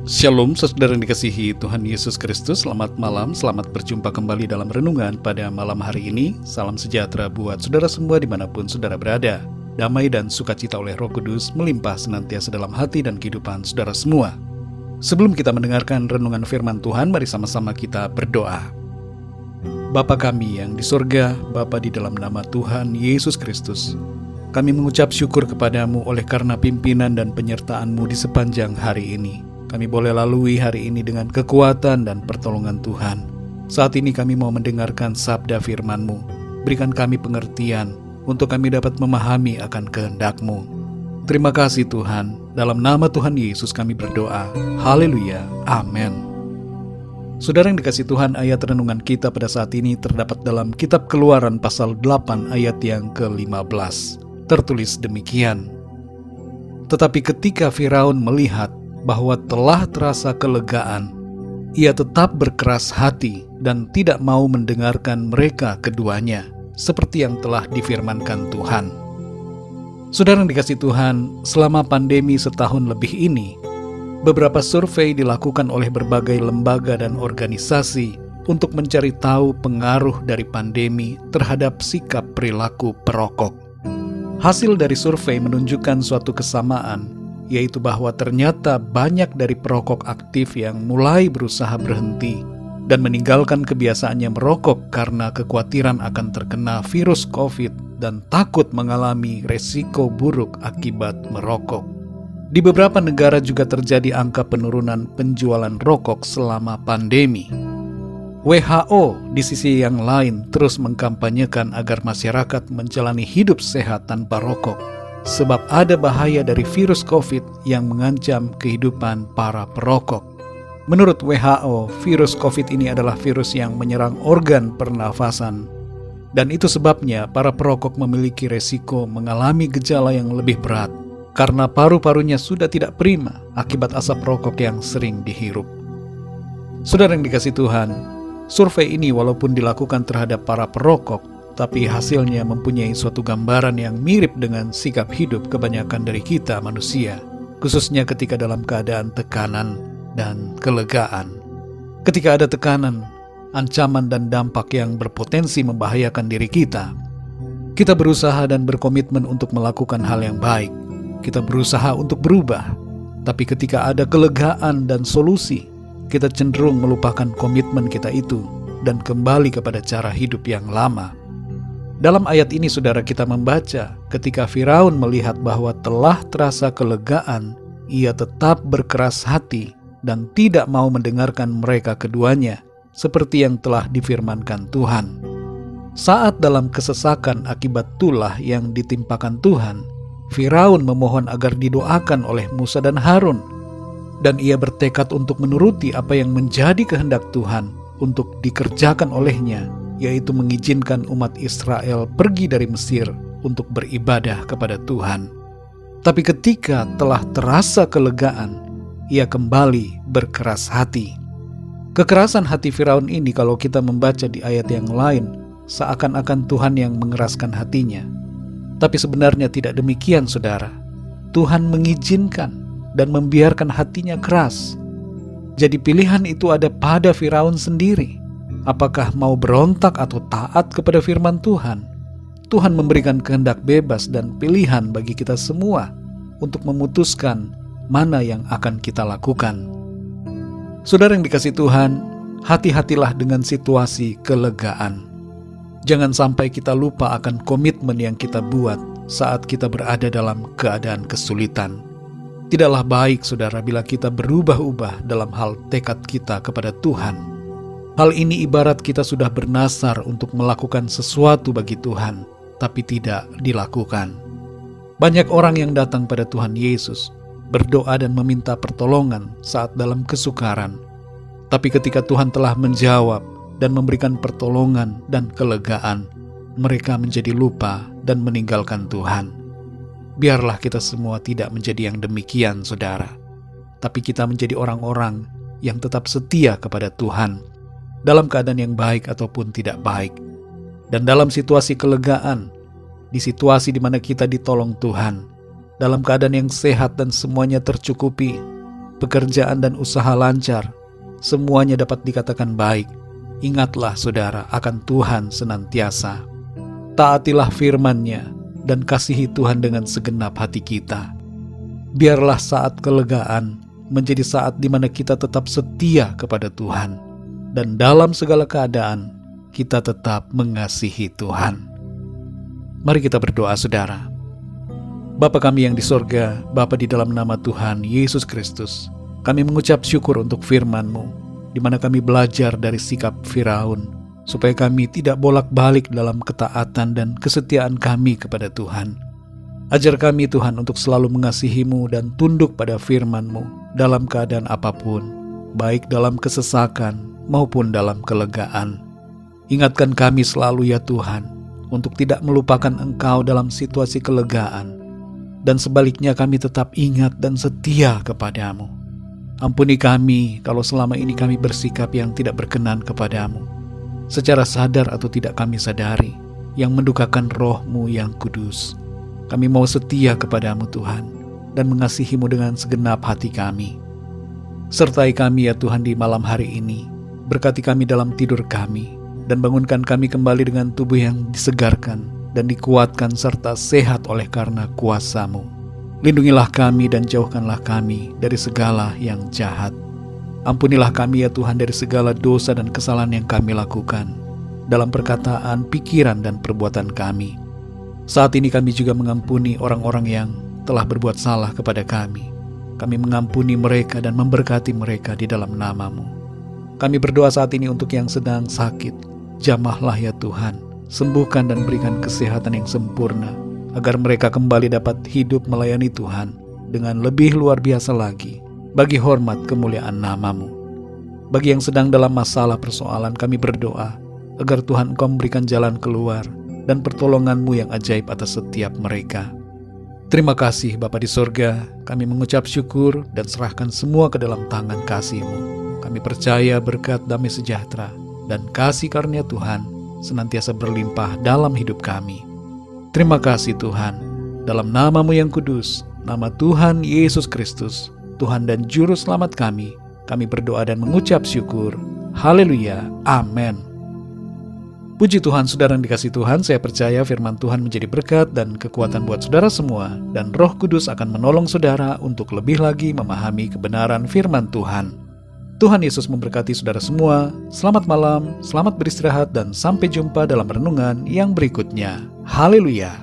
Shalom, saudara yang dikasihi Tuhan Yesus Kristus. Selamat malam, selamat berjumpa kembali dalam renungan pada malam hari ini. Salam sejahtera buat saudara semua dimanapun saudara berada. Damai dan sukacita oleh Roh Kudus melimpah senantiasa dalam hati dan kehidupan saudara semua. Sebelum kita mendengarkan renungan firman Tuhan, mari sama-sama kita berdoa. Bapa kami yang di surga, Bapa di dalam nama Tuhan Yesus Kristus, kami mengucap syukur kepadamu oleh karena pimpinan dan penyertaan-Mu di sepanjang hari ini. Kami boleh lalui hari ini dengan kekuatan dan pertolongan Tuhan. Saat ini kami mau mendengarkan sabda firman-Mu. Berikan kami pengertian untuk kami dapat memahami akan kehendak-Mu. Terima kasih Tuhan. Dalam nama Tuhan Yesus kami berdoa. Haleluya. Amin. Saudara yang dikasihi Tuhan, ayat renungan kita pada saat ini terdapat dalam kitab Keluaran pasal 8 ayat yang ke-15. Tertulis demikian. Tetapi ketika Firaun melihat bahwa telah terasa kelegaan, ia tetap berkeras hati dan tidak mau mendengarkan mereka keduanya, seperti yang telah difirmankan Tuhan. Saudara yang dikasihi Tuhan, selama pandemi setahun lebih ini, beberapa survei dilakukan oleh berbagai lembaga dan organisasi untuk mencari tahu pengaruh dari pandemi terhadap sikap perilaku perokok. Hasil dari survei menunjukkan suatu kesamaan, yaitu bahwa ternyata banyak dari perokok aktif yang mulai berusaha berhenti dan meninggalkan kebiasaannya merokok karena kekhawatiran akan terkena virus COVID dan takut mengalami resiko buruk akibat merokok. Di beberapa negara juga terjadi angka penurunan penjualan rokok selama pandemi. WHO di sisi yang lain terus mengkampanyekan agar masyarakat menjalani hidup sehat tanpa rokok, sebab ada bahaya dari virus COVID yang mengancam kehidupan para perokok. Menurut WHO, virus COVID ini adalah virus yang menyerang organ pernafasan, dan itu sebabnya para perokok memiliki resiko mengalami gejala yang lebih berat karena paru-parunya sudah tidak prima akibat asap rokok yang sering dihirup. Saudara yang dikasihi Tuhan, survei ini walaupun dilakukan terhadap para perokok, tapi hasilnya mempunyai suatu gambaran yang mirip dengan sikap hidup kebanyakan dari kita manusia, khususnya ketika dalam keadaan tekanan dan kelegaan. Ketika ada tekanan, ancaman dan dampak yang berpotensi membahayakan diri kita, kita berusaha dan berkomitmen untuk melakukan hal yang baik. Kita berusaha untuk berubah, tapi ketika ada kelegaan dan solusi, kita cenderung melupakan komitmen kita itu dan kembali kepada cara hidup yang lama. Dalam ayat ini saudara kita membaca, ketika Firaun melihat bahwa telah terasa kelegaan, ia tetap berkeras hati dan tidak mau mendengarkan mereka keduanya, seperti yang telah difirmankan Tuhan. Saat dalam kesesakan akibat tulah yang ditimpakan Tuhan, Firaun memohon agar didoakan oleh Musa dan Harun, dan ia bertekad untuk menuruti apa yang menjadi kehendak Tuhan untuk dikerjakan olehnya, yaitu mengizinkan umat Israel pergi dari Mesir untuk beribadah kepada Tuhan. Tapi ketika telah terasa kelegaan, ia kembali berkeras hati. Kekerasan hati Firaun ini kalau kita membaca di ayat yang lain, seakan-akan Tuhan yang mengeraskan hatinya. Tapi sebenarnya tidak demikian saudara. Tuhan mengizinkan dan membiarkan hatinya keras. Jadi pilihan itu ada pada Firaun sendiri. Apakah mau berontak atau taat kepada firman Tuhan? Tuhan memberikan kehendak bebas dan pilihan bagi kita semua untuk memutuskan mana yang akan kita lakukan. Saudara yang dikasihi Tuhan, hati-hatilah dengan situasi kelegaan. Jangan sampai kita lupa akan komitmen yang kita buat saat kita berada dalam keadaan kesulitan. Tidaklah baik saudara bila kita berubah-ubah dalam hal tekad kita kepada Tuhan. Hal ini ibarat kita sudah bernasar untuk melakukan sesuatu bagi Tuhan, tapi tidak dilakukan. Banyak orang yang datang pada Tuhan Yesus, berdoa dan meminta pertolongan saat dalam kesukaran. Tapi ketika Tuhan telah menjawab dan memberikan pertolongan dan kelegaan, mereka menjadi lupa dan meninggalkan Tuhan. Biarlah kita semua tidak menjadi yang demikian, saudara. Tapi kita menjadi orang-orang yang tetap setia kepada Tuhan, dalam keadaan yang baik ataupun tidak baik. Dan dalam situasi kelegaan, di situasi di mana kita ditolong Tuhan, dalam keadaan yang sehat dan semuanya tercukupi, pekerjaan dan usaha lancar, semuanya dapat dikatakan baik. Ingatlah saudara akan Tuhan senantiasa. Taatilah firman-Nya dan kasihi Tuhan dengan segenap hati kita. Biarlah saat kelegaan menjadi saat di mana kita tetap setia kepada Tuhan, dan dalam segala keadaan kita tetap mengasihi Tuhan. Mari kita berdoa saudara. Bapa kami yang di sorga, Bapa di dalam nama Tuhan Yesus Kristus, kami mengucap syukur untuk firman-Mu, di mana kami belajar dari sikap Firaun, supaya kami tidak bolak-balik dalam ketaatan dan kesetiaan kami kepada Tuhan. Ajar kami Tuhan untuk selalu mengasihi-Mu dan tunduk pada firman-Mu dalam keadaan apapun, baik dalam kesesakan maupun dalam kelegaan. Ingatkan kami selalu ya Tuhan, untuk tidak melupakan Engkau dalam situasi kelegaan, dan sebaliknya kami tetap ingat dan setia kepadamu. Ampuni kami kalau selama ini kami bersikap yang tidak berkenan kepadamu, secara sadar atau tidak kami sadari, yang mendukakan Roh-Mu yang kudus. Kami mau setia kepadamu Tuhan, dan mengasihi-Mu dengan segenap hati kami. Sertai kami ya Tuhan di malam hari ini, berkati kami dalam tidur kami, dan bangunkan kami kembali dengan tubuh yang disegarkan, dan dikuatkan serta sehat oleh karena kuasa-Mu. Lindungilah kami dan jauhkanlah kami dari segala yang jahat. Ampunilah kami ya Tuhan dari segala dosa dan kesalahan yang kami lakukan dalam perkataan, pikiran, dan perbuatan kami. Saat ini kami juga mengampuni orang-orang yang telah berbuat salah kepada kami. Kami mengampuni mereka dan memberkati mereka di dalam nama-Mu. Kami berdoa saat ini untuk yang sedang sakit. Jamahlah ya Tuhan, sembuhkan dan berikan kesehatan yang sempurna, agar mereka kembali dapat hidup melayani Tuhan dengan lebih luar biasa lagi, bagi hormat kemuliaan nama-Mu. Bagi yang sedang dalam masalah persoalan, kami berdoa agar Tuhan Engkau memberikan jalan keluar dan pertolongan-Mu yang ajaib atas setiap mereka. Terima kasih Bapa di sorga, kami mengucap syukur dan serahkan semua ke dalam tangan kasih-Mu. Kami percaya berkat damai sejahtera dan kasih karunia Tuhan senantiasa berlimpah dalam hidup kami. Terima kasih Tuhan, dalam nama-Mu yang kudus, nama Tuhan Yesus Kristus, Tuhan dan Juru Selamat kami berdoa dan mengucap syukur. Haleluya, amin. Puji Tuhan, saudara yang dikasihi Tuhan, saya percaya firman Tuhan menjadi berkat dan kekuatan buat saudara semua, dan Roh Kudus akan menolong saudara untuk lebih lagi memahami kebenaran firman Tuhan. Tuhan Yesus memberkati saudara semua. Selamat malam, selamat beristirahat, dan sampai jumpa dalam renungan yang berikutnya. Haleluya.